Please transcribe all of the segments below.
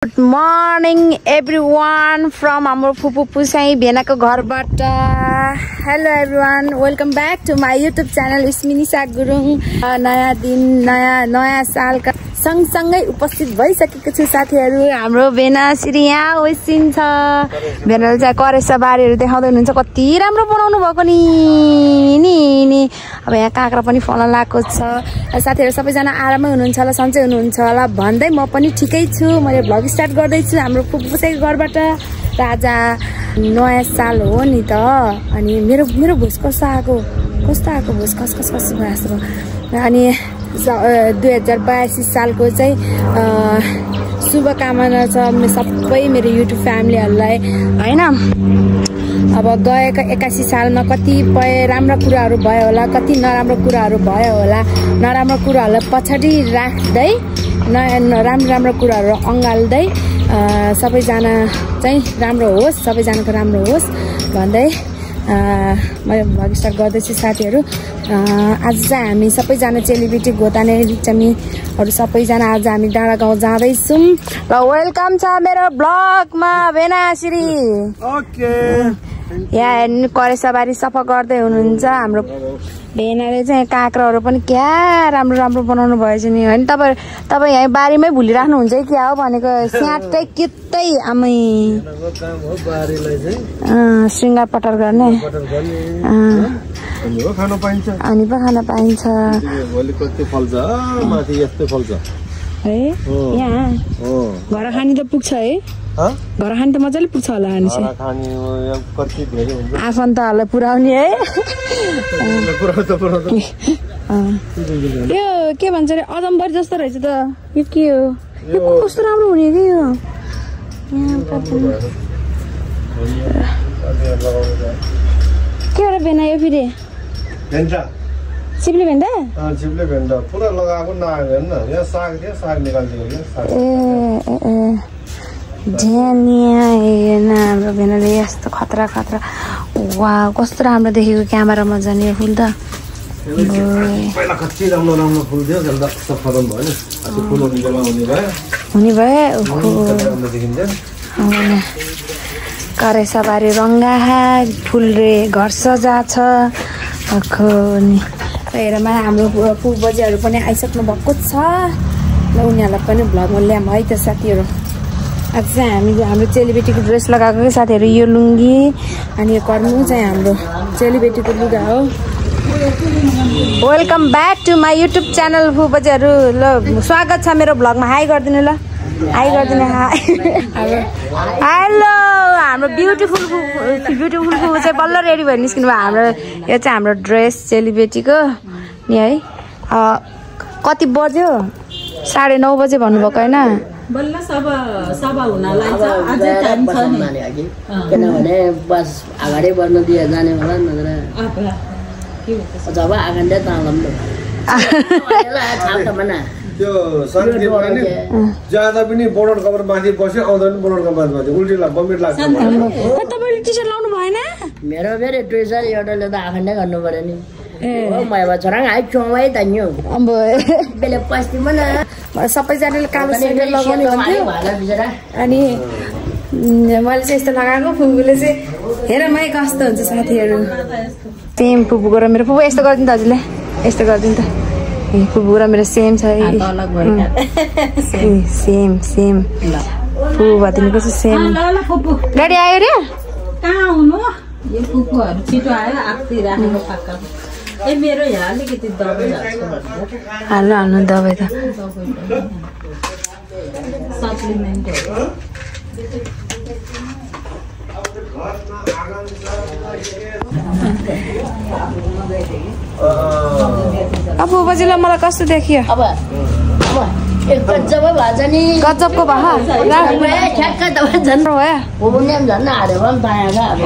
Good morning everyone from हाम्रो फुपू पुसाई भेनाको घरबाट. Hello everyone, welcome back to my YouTube channel. It's me Nisha Gurung. नयाँ दिन नयाँ सालका सँगसँगै उपस्थित भइसकेको छु साथीहरु. हाम्रो भेनाश्री यहाँ ओइसिन्छ. भेनाले चाहिँ करेसा बारीहरु देखाउँदै हुनुहुन्छ. कति राम्रो बनाउनु भएको नि. अब यहाँ काँक्रा पनि फल्न लागेको छ. साथीहरु सबैजना आरामै हुनुहुन्छ होला, सन्चै हुनुहुन्छ होला भन्दै म पनि ठिकै छु. मैले भ्लग स्टार्ट गर्दै छु हाम्रो फुपूसैको घरबाट. र आज नयाँ साल हो नि त. अनि मेरो भोइस कस्तो आएको भोइस कस भइसक्यो. अनि 2082 सालको चाहिँ शुभकामना छ सबै मेरो युट्युब फ्यामिलीहरुलाई हैन. अब गएका 81 सालमा कतिपय राम्रो कुराहरू भयो होला, कति नराम्रो कुराहरू भयो होला. नराम्रो कुराहरूलाई पछाडि राख्दै राम्रो कुराहरू अँगाल्दै सबैजना चाहिँ राम्रो होस्, सबैजनाको राम्रो होस् भन्दै मैले भ्लग स्टार्ट गर्दैछु साथीहरु. आज चाहिँ हामी सबैजना चेलीबेटी गोताने रिचमीहरु सबैजना आज हामी डाँडा गाउँ जाँदैछौँ र वेलकम छ मेरो ब्लगमा भेनाश्री. ओके यहाँ हेर्नु करेसाबारी सफा गर्दै हुनुहुन्छ हाम्रो भेनाले चाहिँ काँक्राहरू पनि क्या राम्रो बनाउनु भएछ नि हैन. तपाईँ यहाँ बारीमै भुलिराख्नुहुन्छ कि क्या हो भनेको स्याटै कितै आमै श्रृंगार पटर गर्ने अनि पो खान पाइन्छ है. यहाँ घर खानी त पुग्छ है, घर खानी त मजाले पुग्छ होला. आफन्तहरूलाई पुर्याउने है. यो के भन्छ अरे अदम्बरी जस्तो रहेछ त. यो के हो, यो कस्तो राम्रो हुने कि यो. के हो भेना यो फेरि सिप्ले भेन्डा पुरा लगाएको नआयो हैन. यहाँ साग थियो, साग निकाल्दियो के साग. हाम्रो भेनाले यस्तो खतरा वा कस्तो राम्रो देखेको क्यामेरामा जाने फुल त. पहिला कति राम्रो फुल थियो, जल्दा खतम भयो नि. अहिले फुलहरु हुने भयो. करेसाबारी रङ्गा फुल रे घर सजा छ. हेरमा हाम्रो फुबजीहरु पनि आइसक्नु भएको छ. उनीहरूलाई पनि भ्लगमा ल्याम है त साथीहरु. आज चाहिँ हामी हाम्रो चेलीबेटीको ड्रेस लगाएको कि साथीहरु. यो लुङ्गी अनि यो कर्मु चाहिँ हाम्रो चेलीबेटीको लुगा हो. Welcome back to my YouTube channel फुबजीहरु. ल स्वागत छ मेरो भ्लगमा. हाई गरिदिनु ल, हाई गरिदिनु. हेलो हाम्रो ब्युटिफुल फुबु चाहिँ बल्ल रेडी भएर निस्किनु भयो. हाम्रो यो चाहिँ हाम्रो ड्रेस चेलीबेटीको नि है. कति बज्यो? 9:30 बजे भन्नुभएको होइन. बल्ल सभा हुन लाग्छ. अझै टाइम छ नि किनभने बस अगाडि बढ्न दिए जाने होला नत्र जब आगन्दै तालम त्यो सर्किट पनि ज्यादा पनि बोर्डर कभर माथि बस्यो, आउँदा पनि बोर्डर कभर माथि उल्टी लाग्छ, बमिट लाग्छ. तपाईले टी-शर्ट लाउनु भएन? मेरो फेरि टी-शर्ट एउटाले त आफैले गर्नु पर्यो नि. मैले छोराङ हाइ चौवाइ त नि अम्बो बेले पस्दिमा न. सबैजनाले कालो स्वेटर लगाउने भन्थ्यो अनि मैले चाहिँ यस्तो लगाएको. फुपूले चाहिँ हेर मै कस्तो हुन्छ साथीहरु. सेम फुपूको र मेरो. फुपू यस्तो गरिदिनु त हजुरले, यस्तो गरिदिनु त. फुपू र मेरो सेम छ. सेम फुपू भतिनीको चाहिँ सेम. गाडी आयो रे कहाँ हुनु? यो फुपूहरु छिटो आयो आफै राखेको पक्का. मेरो यहाँ अलिकति दबाई हाल्नु दबाई त सप्लिमेन्टहरु. अब बजिला मलाई कस्तो देखियो? अब गजब भाजा नि गजबको भा ठ्याक्क दबाई झन् भयो. हुने झन् हारे पनि पाएका. अब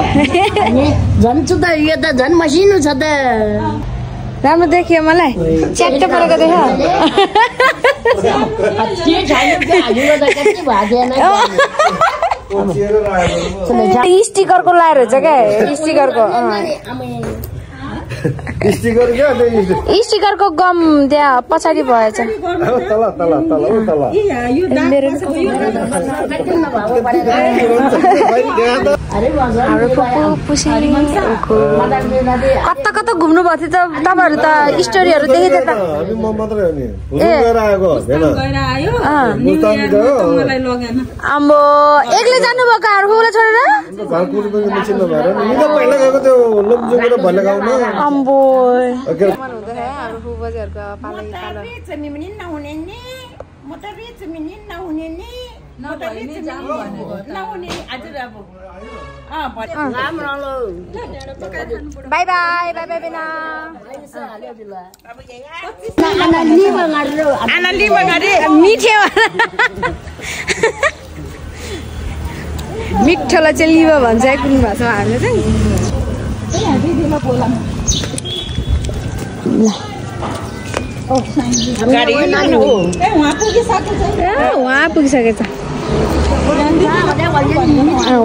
अनि झन् छु त यो त झन् मसिनो छ त. राम्रो देखियो मलाई. च्याट्ट परेको देख्यो. स्टिकरको लाएर छ क्या, स्टिकरको. स्टिकर क्या स्टिकरको गम त्यहाँ पछाडि भएछ हाम्रो कता कता घुम्नु भएको थियो त तपाईँहरू त स्टोरीहरू देखेको त आम्बो एक्लै जानुभएको आफूलाई छोडेर आम्बो बाई बाई बाई बाई बिना मिठोलाई चाहिँ लिभा भन्छ है कुन भाषामा हामीले चाहिँ उहाँ पुगिसकेछ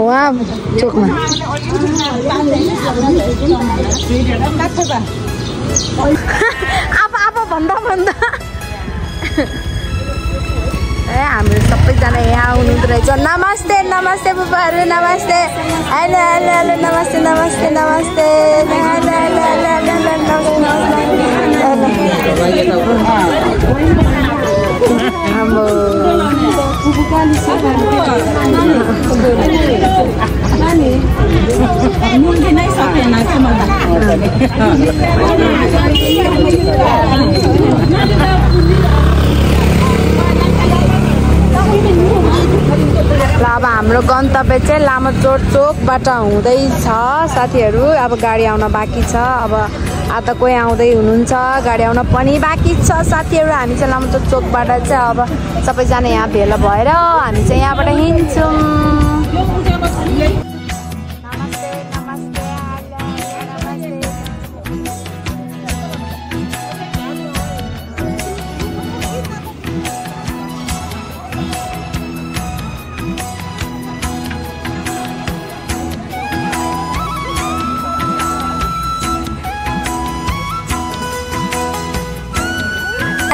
वहाँ चोकमा आफू भन्दा भन्दा हाम्रो सबैजना यहाँ आउनुहुँदो रहेछ नमस्ते नमस्ते बुबाहरू नमस्ते हेलो हेलो हेलो नमस्ते नमस्ते नमस्ते अब हाम्रो गन्तव्य चाहिँ लामाचोट चोकबाट हुँदैछ साथीहरू। अब गाडी आउन बाँकी छ, अब आधा कोही आउँदै हुनुहुन्छ, गाडी आउन पनि बाँकी छ साथीहरू। हामी चाहिँ लामाचोट चोकबाट चाहिँ अब सबैजना यहाँ भेला भएर हामी चाहिँ यहाँबाट हिँड्छौँ।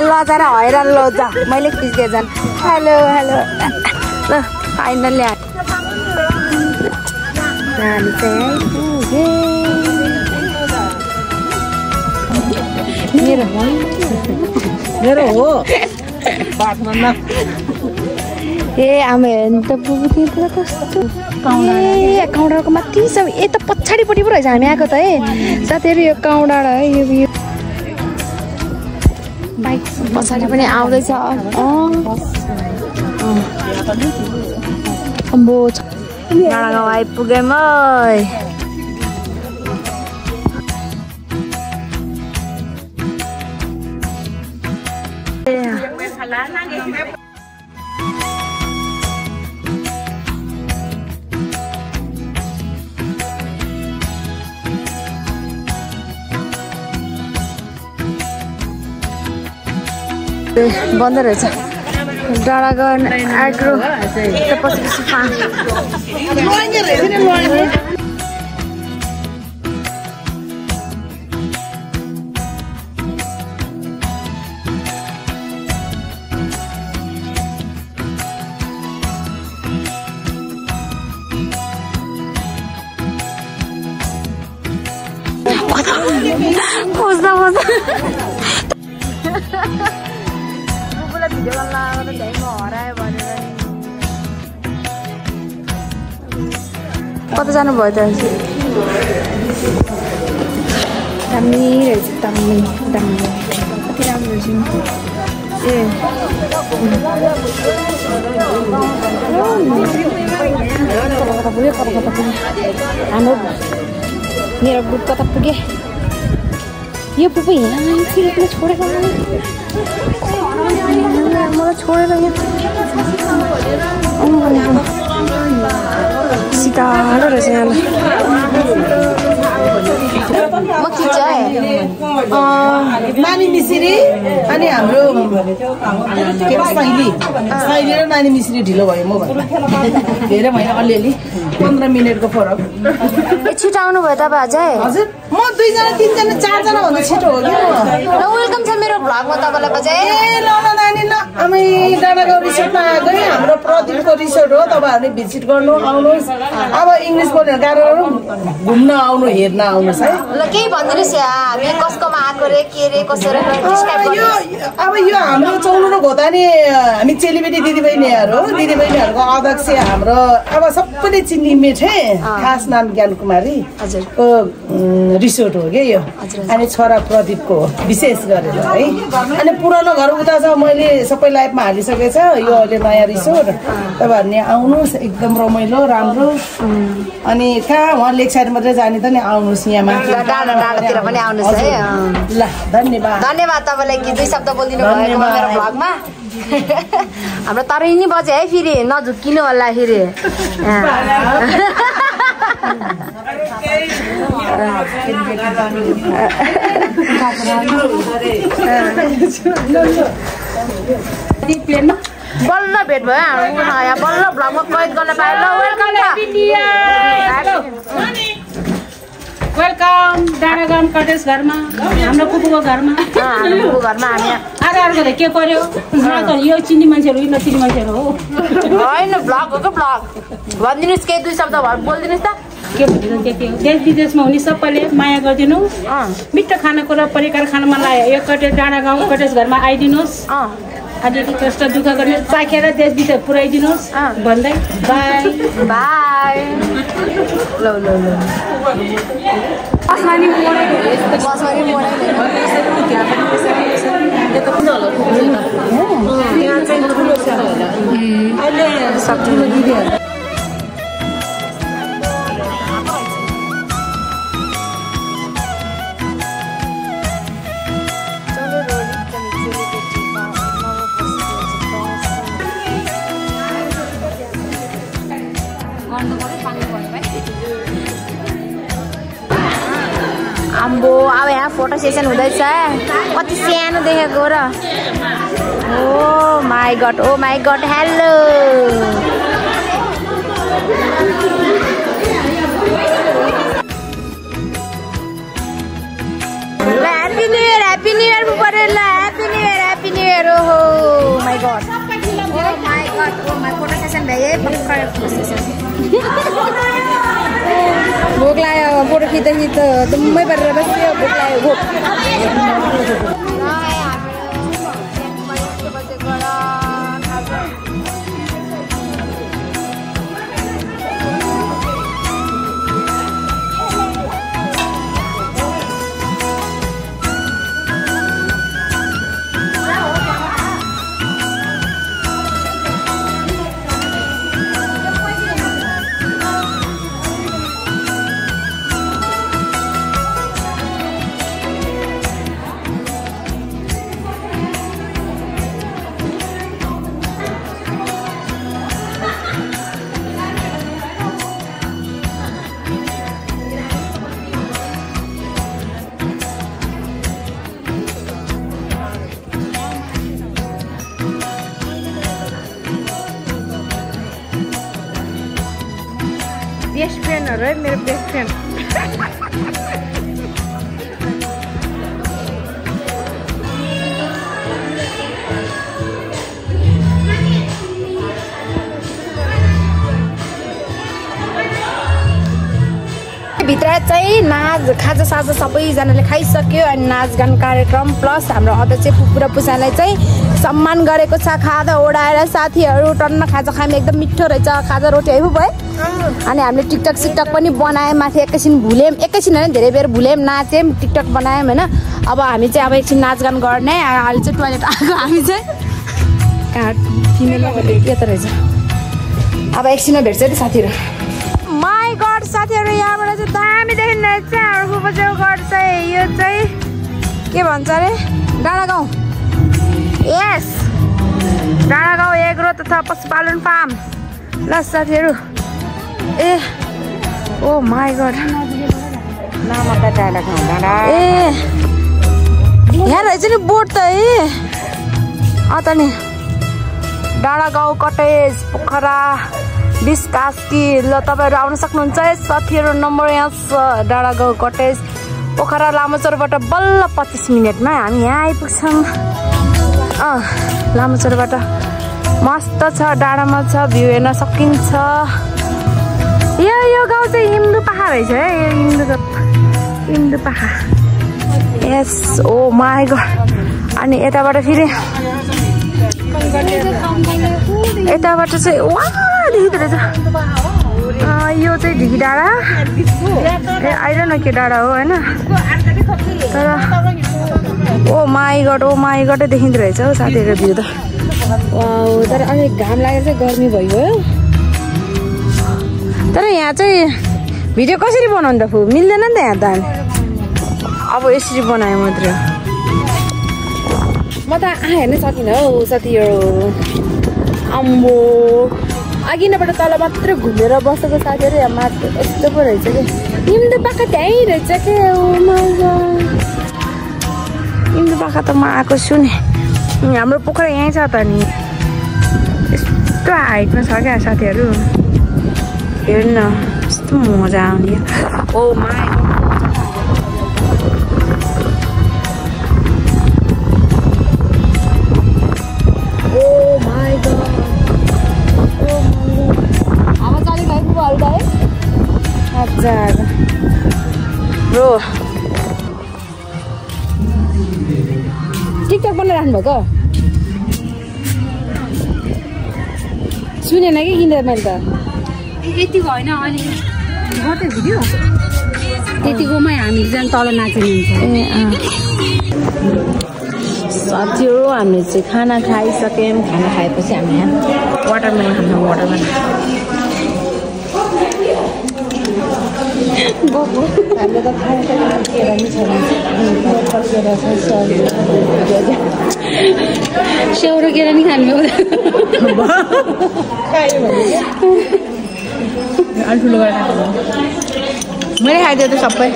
लजाएर हैरान ल जा मैले खिच्दै जान। हेलो हेलो ल फाइनल्ली हामी चाहिँ मेरो हो ए आमा हेर्नु त पुग्थ्यो त कस्तो ए काउडाको माथि छ। ए त पछाडिपट्टि पो रहेछ हामी आएको त है साथीहरू। यो काउडा है यो बाइक पछाडि पनि आउँदैछ। अम्बो डाँडागाउँ आइपुगेँ म। बन्द रहेछ डाँडागाउँ एग्रो पछि खोज्दा खोज्दा भिडियो लगाएर म हरायो भनेर कता जानुभयो त? दामी रहेछ दामी दामी कति राम्रो रहेछ ए हाम्रो मेरो ग्रुप कता पुगे? यो पुपु यहाँ मान्छेले छोडेको मलाई छोडेर सिधा रहेछ यहाँ। म खिच्छ है नानी मिश्री अनि हाम्रो सैली र नानी मिश्री ढिलो भयो म धेरै भयो अलिअलि 15 मिनेटको फरक छिटो आउनु भयो तपाईँ अझै हजुर म 2 जना 3 जना 4 जना भन्दा छिटो हो ल वेलकम छ मेरो भ्लगमा तपाईलाई बजे ल नानी ल हामी डाँडागाउँ रिसोर्टमा आएको हाम्रो प्रदीपको रिसोर्ट हो तपाईहरुले भिजिट गर्नु आउनुहोस् अब इङ्ग्लिस बोल्न गाह्रो घुम्न आउनु हेर्न आउनुहोस् है ल केही भन्दिनुस् हामी कसकोमा आएको रे के रे कसो रे अब यो हाम्रो चौनु र घोतानी हामी चेलीबेटी दिदीबहिनीहरू हो दिदीबहिनीहरूको अध्यक्ष हाम्रो अब सबैले चिन्ने मिठे खास नाम ज्ञान कुमारी हजुरको रिसोर्ट हो के यो अनि छोरा प्रदीपको हो विशेष गरेर है अनि पुरानो घर उता छ मैले सबै लाइफमा हालिसकेको छ यो अहिले नयाँ रिसोर्ट तपाईहरुले आउनुहोस् एकदम रमाइलो राम्रो अनि कहाँ वहाँ लेक साइड मात्रै जाने त नि आउनुहोस् यहाँ माथि डाँडातिर पनि आउनुहोस् है ल धन्यवाद धन्यवाद तपाईलाई कि 2 शब्द बोलिदिनु भएको मेरो भ्लगमा हाम्रो तरै नि बजे है फेरि नझुक्किनु होला फेरि बल्ल भेट भयो हाम्रो यहाँ बल्ल भ्लगमा कैद गर्न पायो ल वेलकम वेलकम डाँडागाउँ कटेज घरमा हाम्रो कुकुरको घरमा हाम्रो घरमा हामी अर्को त के पर्यो यो चिन्ने मान्छेहरू नचिन्ने मान्छेहरू हो होइन भ्लग हो कि भ्लग भनिदिनुहोस् केही 2 शब्द बोलिदिनुहोस् त के भनिदिनु के हो देश विदेशमा हुने सबैले माया गरिदिनुहोस् मिठो खानेकुरा परिकार खान मन लाग्यो यो कटेज डाँडागाउँ कटेज घरमा आइदिनुहोस् अलिअलि कष्ट दुःख गर्ने चाखेर देश विदेश पुऱ्याइदिनुहोस् भन्दै बाई बाई ल ल ल अम्बो अब यहाँ फोटो सेसन हुँदैछ कति सानो देखेको र oh my God hello happy new year पऱ्यो ल ह्याप्पी न्यू इयर ओहो my God my photo session भयो भोक लाग्यो फोटो खिच्दा दुम्मै परेर बस्यो भोक लाग्यो बेस्ट फ्रेन्डहरु है मेरो बेस्ट फ्रेन्ड भित्र चाहिँ नाच खाजा साजा सबैजनाले खाइसक्यो अनि नाचगान कार्यक्रम प्लस हाम्रो अध्यक्ष पुपुर पुसालाई चाहिँ सम्मान गरेको छ खाजा ओडाएर साथीहरू टन्न खाजा खायौँ एकदम मिठो रहेछ खाजा रोटी है भयो अनि हामीले टिकटक सिकटक पनि बनायौँ माथि एकैछिन भुल्यौँ एकैछिन होइन धेरै बेर भुल्यौँ नाच्यौँ टिकटक बनायौँ होइन अब हामी चाहिँ अब एकछिन नाचगान गर्ने अहिले चाहिँ टोइलेट आएको हामी चाहिँ कहाँ फिमेल के त रहेछ अब एकछिनमा भेट्छ नि साथीहरू माई गड साथीहरू यहाँबाट चाहिँ दामी देखिँदैछ हाम्रो फुपूको घर चाहिँ यो चाहिँ के भन्छ अरे डाँडागाउँ यस डाँडागाउँ एग्रो तथा पशुपालन फार्म ल साथीहरू ए ओ माई गड ए यहाँ रहेछ नि बोट त त नि डाँडा गाउँ कटेज पोखरा बिस्कास्की ल तपाईँहरू आउन सक्नुहुन्छ साथीहरू नम्बर यहाँ छ डाँडा गाउँ कटेज पोखरा लामोचौरबाट बल्ल 25 मिनटमा हामी यहाँ आइपुग्छौँ लामोचौरबाट मस्त छ डाँडामा छ भ्यू हेर्न सकिन्छ यो गाउँ चाहिँ इन्दु पाखा रहेछ है यो इन्दु पाखा यस ओ माई गॉड अनि यताबाट फेरि यताबाट चाहिँ वाह देखिँदो रहेछ यो चाहिँ ढिकी डाँडा आई डोन्ट नो के डाँडा हो होइन तर ओ माई गड देखिँदो रहेछ हौ साथीहरू भ्यू त तर अनि घाम लागेर चाहिँ गर्मी भइगयो तर यहाँ चाहिँ भिडियो कसरी बनाउनु त मिल्दैन नि त यहाँ त अब यसरी बनायो मात्रै म त हेर्न सकिनँ हौ साथीहरू अम्बो अघिबाट तल मात्रै घुमेर बसेको साथीहरू यहाँ माथि यस्तो पो रहेछ कि इन्दु पाखा त्यहीँ रहेछ के इन्दु पाखा त म आएको छु नि हाम्रो पोखरा यहीँ छ त नि यस्तो हाइटमा छ क्या साथीहरू हेर्न यस्तो मजा आउने ओ माई ब्रो टिकटक बनाइराख्नु भएको सुनेन कि किनेर मैले त यतिको होइन अहिले गर्थ्यो भिडियो त्यतिकोमै हामी चाहिँ तल नाच्ने हुन्छ साथीहरू हामीले चाहिँ खाना खाइसक्यौँ खाना खाएपछि हामी यहाँ वाटरमेलन खान्छौँ वाटरमेलन हामीले त केरा नि स्याउ र केरा नि खानु अलि ठुलो गरेर मैले खाइदिएँ त सबै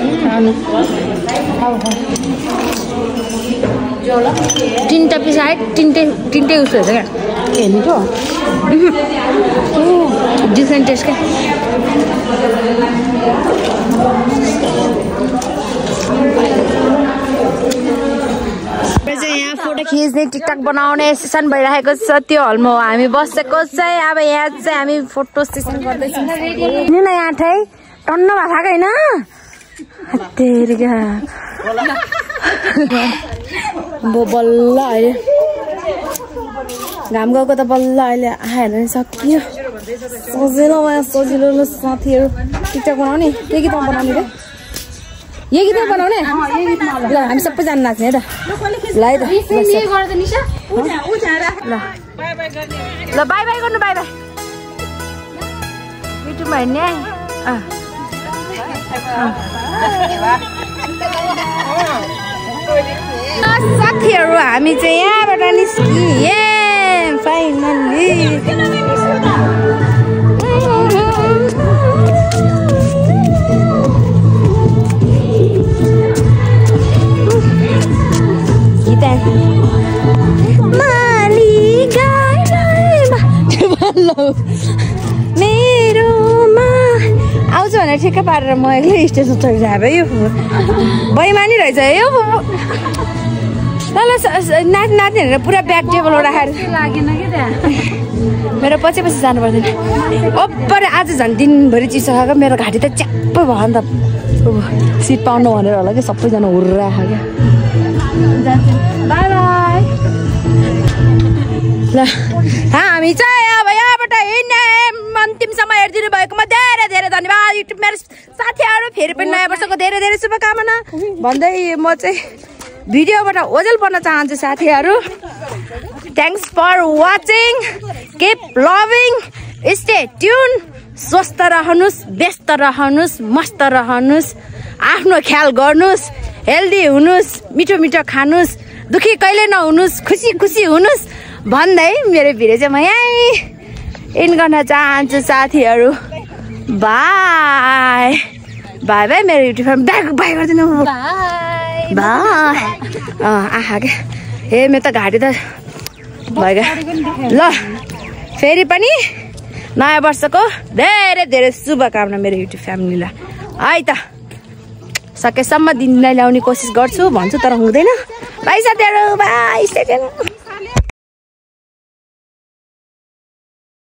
तिनवटा पिस आयो तिनटै उसो हुन्छ क्या हेर्नु त डिफ्रेन्ट टेस्ट क्या यहाँ फोटो खिच्ने टिकटक बनाउने सेसन भइरहेको छ त्यो हलमा हो हामी बसेको चाहिँ अब यहाँ चाहिँ हामी फोटो सेसन गर्दैछौँ नि न यहाँ ठै टन्न भएको छैन बल्ल अहिले घाम गएको त बल्ल अहिले आएर सकियो सजिलो साथीहरू टिकटक बनाउने के गीतमा बनाउने रे यही गीतमा बनाउने ल हामी सबैजना नाच्ने है त ल है त ल बाई बाई गर्नु बाई बाई युट्युबमा हेर्ने साथीहरू हामी चाहिँ यहाँबाट निस्किए फाइनली मेरोमा आउँछ भनेर ठिक्क पारेर म एक्लै स्टेसन चढिरहेको यो बैमानी रहेछ यो ल नाच्ने भनेर पुरा ब्याक टेबल राखेर लागेन कि त्यहाँ मेरो पछि जानु पर्दैन ओपर आज झन् दिनभरि चिसो खाएको मेरो घाँटी त च्याप्पै भयो नि त सिट पाउनु भनेर होला कि सबैजना हुर्रा खायो क्या बाई बाई ल हामी चाहिँ अब यहाँबाट हिँड्ने अन्तिम समय हेरिदिनु भएकोमा धेरै धेरै धन्यवाद युट्युब मेरो साथीहरू फेरि पनि नयाँ वर्षको धेरै धेरै शुभकामना भन्दै म चाहिँ भिडियोबाट ओझेल पर्न चाहन्छु साथीहरू thanks for watching keep loving stay tune स्वस्थ रहनुहोस् व्यस्त रहनुहोस् मस्त रहनुहोस् आफ्नो ख्याल गर्नुहोस् हेल्दी हुनुहोस् मिठो मिठो खानुहोस् दुखी कहिले नहुनुहोस् खुसी खुसी हुनुहोस् भन्दै मेरो भिडियो चाहिँ म यहीँ इन गर्न चाहन्छु साथीहरू बाई बाई बाई मेरो युट्युब फ्यामिली बाई गरिदिनु बाई आहा के हे मेरो त घाँटी त भइगयो ल फेरि पनि नयाँ वर्षको धेरै धेरै शुभकामना मेरो युट्युब फ्यामिलीलाई है त सकेसम्म दिनलाई ल्याउने कोसिस गर्छु भन्छु तर हुँदैन बाई साथीहरू बाई